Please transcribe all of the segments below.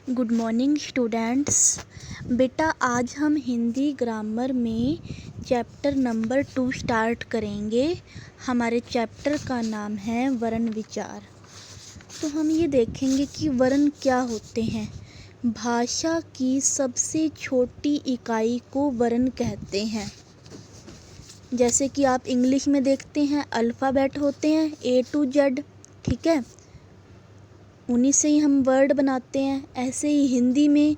Good morning students. बेटा आज हम हिंदी ग्रामर में चैप्टर नंबर 2 स्टार्ट करेंगे। हमारे चैप्टर का नाम है वर्ण विचार। तो हम ये देखेंगे कि वर्ण क्या होते हैं। भाषा की सबसे छोटी इकाई को वर्ण कहते हैं। जैसे कि आप इंग्लिश में देखते हैं अल्फ़ाबेट होते हैं A to Z, ठीक है, उन्हीं से ही हम वर्ड बनाते हैं। ऐसे ही हिंदी में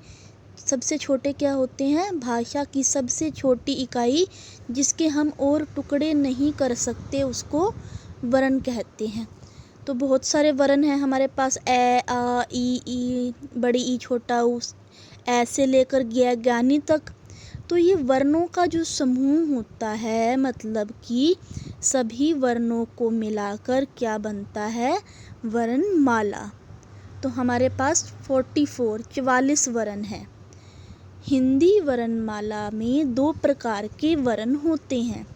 सबसे छोटे क्या होते हैं, भाषा की सबसे छोटी इकाई जिसके हम और टुकड़े नहीं कर सकते उसको वर्ण कहते हैं। तो बहुत सारे वर्ण हैं हमारे पास, ए आ ई बड़ी ई छोटा ऊ, ऐसे लेकर ज्ञानी तक। तो ये वर्णों का जो समूह होता है, मतलब कि सभी वर्णों को मिलाकर क्या बनता है, वर्णमाला। तो हमारे पास 44 वर्ण हैं। हिंदी वर्णमाला में 2 प्रकार के वर्ण होते हैं।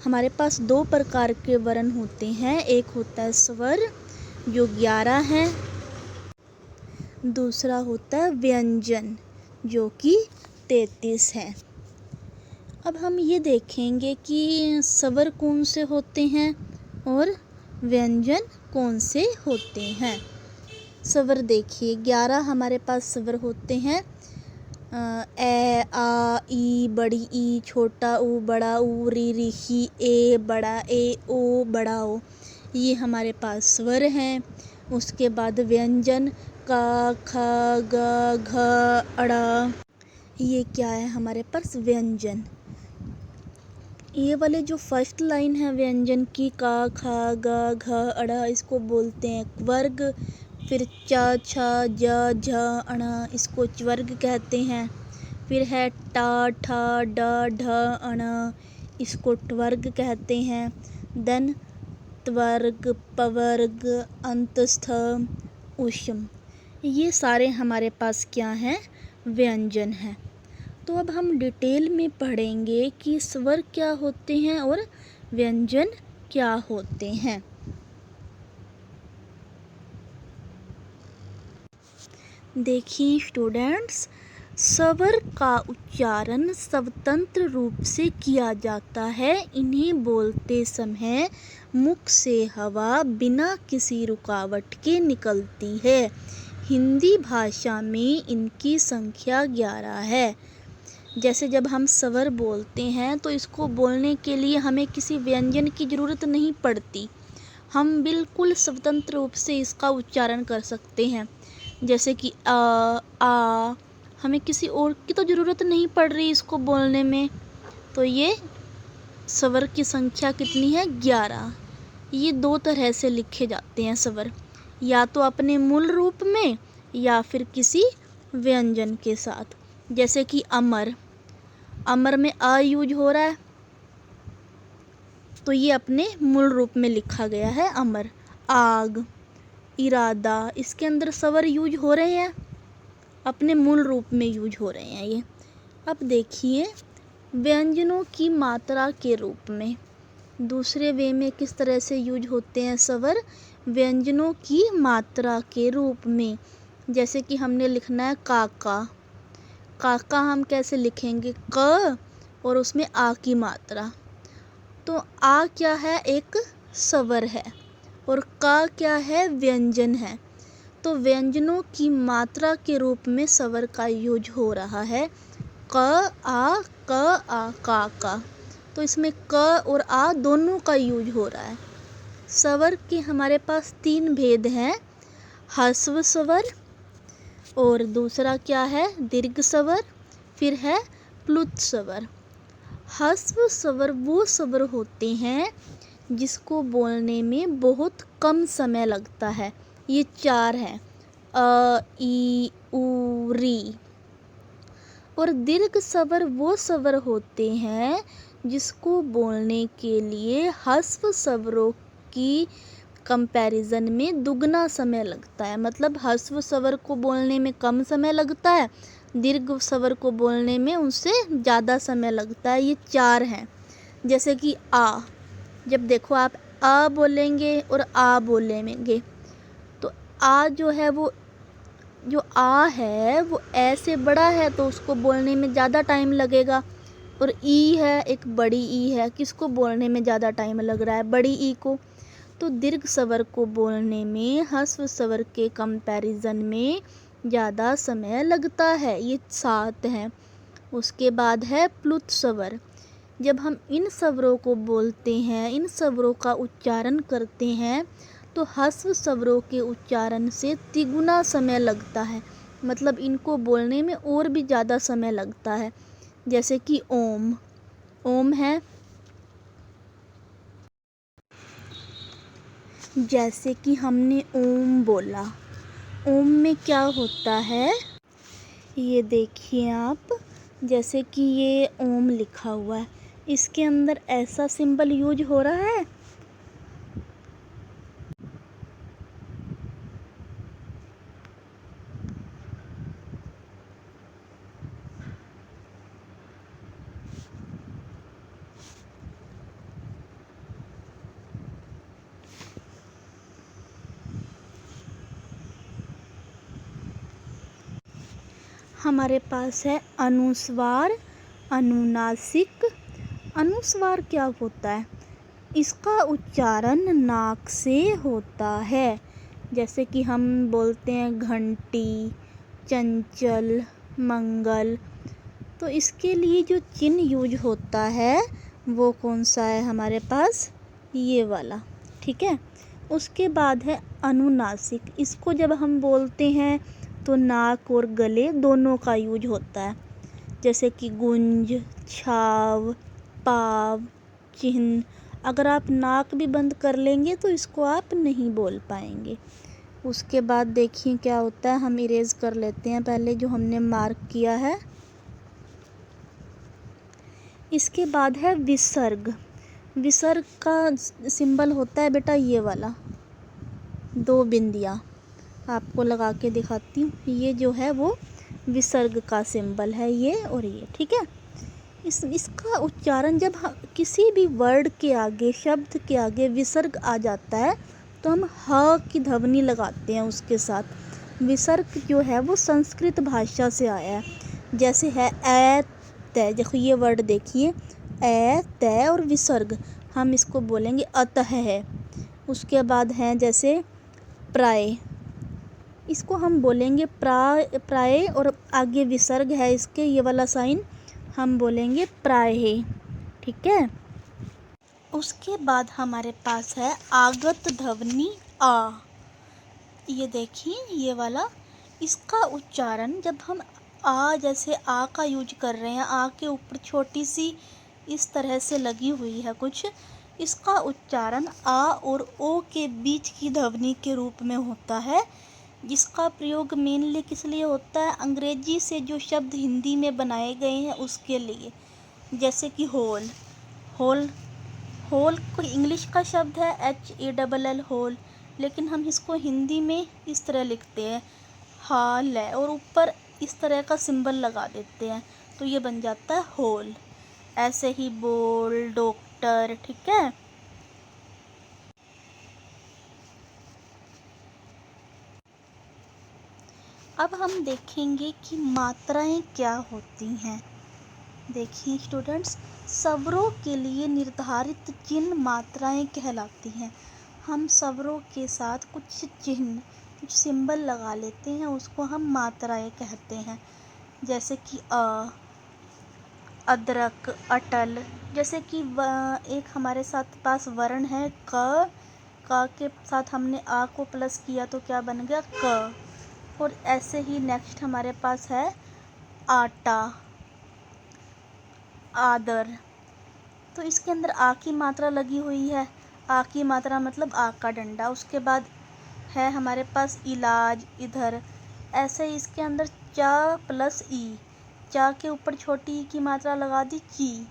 हमारे पास 2 प्रकार के वर्ण होते हैं। एक होता है स्वर जो 11 है, दूसरा होता है व्यंजन जो कि 33 है। अब हम ये देखेंगे कि स्वर कौन से होते हैं और व्यंजन कौन से होते हैं। स्वर देखिए 11 हमारे पास स्वर होते हैं। ए आ ई बड़ी ई छोटा ऊ बड़ा ऊ री री ही ए बड़ा ए ओ बड़ा ओ, ये हमारे पास स्वर हैं। उसके बाद व्यंजन का ख ग घ अड़ा, ये क्या है हमारे पास व्यंजन। ये वाले जो फर्स्ट लाइन है व्यंजन की, का खा ग घ अड़ा, इसको बोलते हैं वर्ग। फिर च छ ज झ अण, इसको च्वर्ग कहते हैं। फिर है ट ठ ड ढ अण, इसको ट्वर्ग कहते हैं। देन त्वर्ग पवर्ग अंतस्थ ऊष्म, ये सारे हमारे पास क्या हैं, व्यंजन हैं। तो अब हम डिटेल में पढ़ेंगे कि स्वर क्या होते हैं और व्यंजन क्या होते हैं। देखिए स्टूडेंट्स, स्वर का उच्चारण स्वतंत्र रूप से किया जाता है। इन्हें बोलते समय मुख से हवा बिना किसी रुकावट के निकलती है। हिंदी भाषा में इनकी संख्या 11 है। जैसे जब हम स्वर बोलते हैं तो इसको बोलने के लिए हमें किसी व्यंजन की ज़रूरत नहीं पड़ती। हम बिल्कुल स्वतंत्र रूप से इसका उच्चारण कर सकते हैं। जैसे कि आ, हमें किसी और की तो ज़रूरत नहीं पड़ रही इसको बोलने में। तो ये स्वर की संख्या कितनी है, 11। ये 2 तरह से लिखे जाते हैं स्वर, या तो अपने मूल रूप में या फिर किसी व्यंजन के साथ। जैसे कि अमर, अमर में अ यूज हो रहा है तो ये अपने मूल रूप में लिखा गया है अमर। आग, इरादा, इसके अंदर स्वर यूज हो रहे हैं, अपने मूल रूप में यूज हो रहे हैं ये। अब देखिए व्यंजनों की मात्रा के रूप में दूसरे वे में किस तरह से यूज होते हैं स्वर, व्यंजनों की मात्रा के रूप में। जैसे कि हमने लिखना है काका, काका हम कैसे लिखेंगे, क और उसमें आ की मात्रा। तो आ क्या है, एक स्वर है, और का क्या है, व्यंजन है। तो व्यंजनों की मात्रा के रूप में स्वर का यूज हो रहा है। क आ का। तो इसमें क और आ दोनों का यूज हो रहा है। स्वर के हमारे पास 3 भेद हैं, ह्रस्व स्वर, और दूसरा क्या है, दीर्घ स्वर, फिर है प्लुत स्वर। ह्रस्व स्वर वो स्वर होते हैं जिसको बोलने में बहुत कम समय लगता है। ये 4 हैं, अ ई उ री। और दीर्घ स्वर वो स्वर होते हैं जिसको बोलने के लिए ह्रस्व स्वरों की कंपैरिजन में दुगना समय लगता है। मतलब ह्रस्व स्वर को बोलने में कम समय लगता है, दीर्घ स्वर को बोलने में उससे ज़्यादा समय लगता है। ये 4 हैं। जैसे कि आ, जब देखो आप आ बोलेंगे और आ बोलेंगे तो आ जो है वो जो आ है वो ए से बड़ा है तो उसको बोलने में ज़्यादा टाइम लगेगा, और ई है, एक बड़ी ई है, किसको बोलने में ज़्यादा टाइम लग रहा है? बड़ी ई को। तो दीर्घ स्वर को बोलने में ह्रस्व स्वर के कंपैरिजन में ज़्यादा समय लगता है। ये 7 हैं। उसके बाद है प्लुत स्वर। जब हम इन स्वरों को बोलते हैं, इन स्वरों का उच्चारण करते हैं, तो ह्रस्व स्वरों के उच्चारण से तिगुना समय लगता है। मतलब इनको बोलने में और भी ज़्यादा समय लगता है। जैसे कि ओम, ओम है। जैसे कि हमने ओम बोला, ओम में क्या होता है, ये देखिए आप, जैसे कि ये ओम लिखा हुआ है, इसके अंदर ऐसा सिंबल यूज हो रहा है। हमारे पास है अनुस्वार, अनुनासिक। अनुस्वार क्या होता है? इसका उच्चारण नाक से होता है। जैसे कि हम बोलते हैं घंटी, चंचल, मंगल। तो इसके लिए जो चिन्ह यूज होता है वो कौन सा है हमारे पास? ये वाला, ठीक है। उसके बाद है अनुनासिक। इसको जब हम बोलते हैं तो नाक और गले दोनों का यूज होता है। जैसे कि गुंज, छाव, पाव, चिन्ह। अगर आप नाक भी बंद कर लेंगे तो इसको आप नहीं बोल पाएंगे। उसके बाद देखिए क्या होता है, हम इरेज कर लेते हैं पहले जो हमने मार्क किया है। इसके बाद है विसर्ग। विसर्ग का सिंबल होता है बेटा ये वाला, 2 बिंदियाँ। आपको लगा के दिखाती हूँ। ये जो है वो विसर्ग का सिंबल है, ये और ये, ठीक है। इसका उच्चारण जब हम किसी भी वर्ड के आगे, शब्द के आगे विसर्ग आ जाता है तो हम ह की ध्वनि लगाते हैं उसके साथ। विसर्ग जो है वो संस्कृत भाषा से आया है। जैसे है ए तय, देखो ये वर्ड देखिए, ए तय और विसर्ग, हम इसको बोलेंगे अतः है। उसके बाद है जैसे प्राय, इसको हम बोलेंगे प्राय और आगे विसर्ग है इसके, ये वाला साइन, हम बोलेंगे प्राय, ठीक है। उसके बाद हमारे पास है आगत ध्वनि आ। ये देखिए ये वाला, इसका उच्चारण जब हम आ, जैसे आ का यूज कर रहे हैं, आ के ऊपर छोटी सी इस तरह से लगी हुई है कुछ, इसका उच्चारण आ और ओ के बीच की ध्वनि के रूप में होता है। जिसका प्रयोग मेनली किस लिए होता है? अंग्रेजी से जो शब्द हिंदी में बनाए गए हैं उसके लिए। जैसे कि होल, होल, होल कोई इंग्लिश का शब्द है, HALL होल, लेकिन हम इसको हिंदी में इस तरह लिखते हैं हाल है, और ऊपर इस तरह का सिंबल लगा देते हैं तो ये बन जाता है होल। ऐसे ही बोल, डॉक्टर, ठीक है। अब हम देखेंगे कि मात्राएं क्या होती हैं। देखिए स्टूडेंट्स, स्वरों के लिए निर्धारित चिन्ह मात्राएं कहलाती हैं। हम स्वरों के साथ कुछ चिन्ह, कुछ सिंबल लगा लेते हैं, उसको हम मात्राएं कहते हैं। जैसे कि अदरक, अटल। जैसे कि एक हमारे साथ पास वर्ण है क के साथ हमने आ को प्लस किया तो क्या बन गया? क। और ऐसे ही नेक्स्ट हमारे पास है आटा, आदर। तो इसके अंदर आ की मात्रा लगी हुई है, आ की मात्रा मतलब आ का डंडा। उसके बाद है हमारे पास इलाज, इधर। ऐसे ही इसके अंदर चा प्लस ई, चा के ऊपर छोटी ई की मात्रा लगा दी, ची।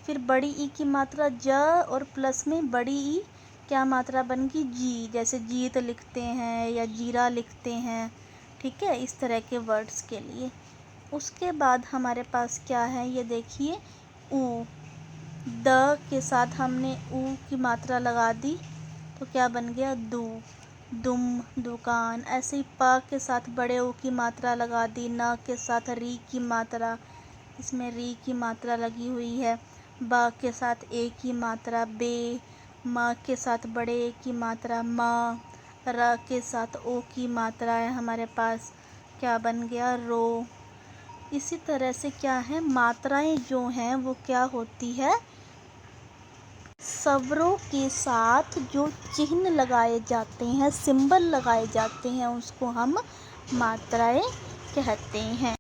फिर बड़ी ई की मात्रा ज, और प्लस में बड़ी ई क्या मात्रा बन गई? जी। जैसे जीत लिखते हैं या जीरा लिखते हैं, ठीक है, इस तरह के वर्ड्स के लिए। उसके बाद हमारे पास क्या है, ये देखिए ऊ, द के साथ हमने ऊ की मात्रा लगा दी तो क्या बन गया? दू। दुम दुकान। ऐसे ही प के साथ बड़े ओ की मात्रा लगा दी, न के साथ री की मात्रा, इसमें री की मात्रा लगी हुई है। ब के साथ ए की मात्रा बे, म के साथ बड़े ए की मात्रा म, र के साथ ओ की मात्रा है हमारे पास, क्या बन गया रो। इसी तरह से क्या है, मात्राएं जो हैं वो क्या होती है, स्वरों के साथ जो चिन्ह लगाए जाते हैं, सिंबल लगाए जाते हैं, उसको हम मात्राएं कहते हैं।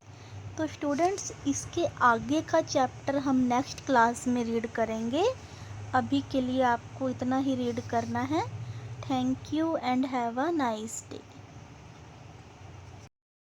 तो स्टूडेंट्स, इसके आगे का चैप्टर हम नेक्स्ट क्लास में रीड करेंगे। अभी के लिए आपको इतना ही रीड करना है। Thank you and have a nice day.